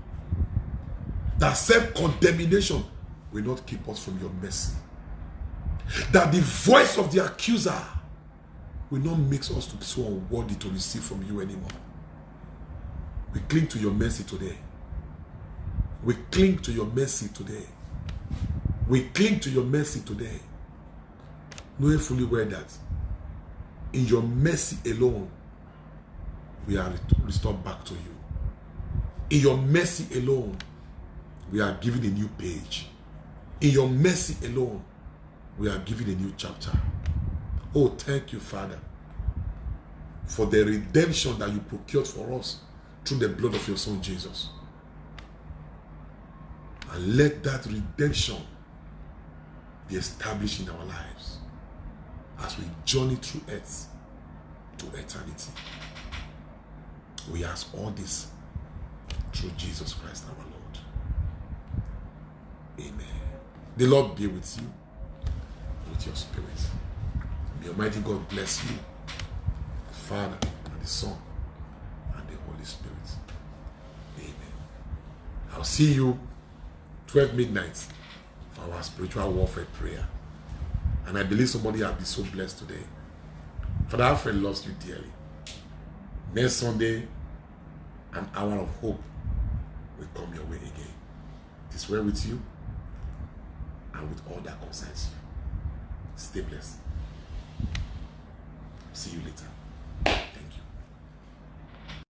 that self-condemnation will not keep us from your mercy, that the voice of the accuser will not make us to be so unworthy to receive from you anymore. We cling to your mercy today. We cling to your mercy today. We cling to your mercy today. knowing fully well that in your mercy alone, we are restored back to you. In your mercy alone, we are given a new page. In your mercy alone, we are given a new chapter. Oh, thank you, Father, for the redemption that you procured for us through the blood of your Son, Jesus. And let that redemption be established in our lives as we journey through earth to eternity. We ask all this through Jesus Christ our Lord. Amen. The Lord be with you, with your spirit. May Almighty God bless you, the Father and the Son and the Holy Spirit. Amen. I'll see you 12 midnight for our spiritual warfare prayer. And I believe somebody has been so blessed today. Father, our friend loves you dearly. Next Sunday, an hour of hope will come your way again. It is well with you and with all that concerns you. Stay blessed. See you later.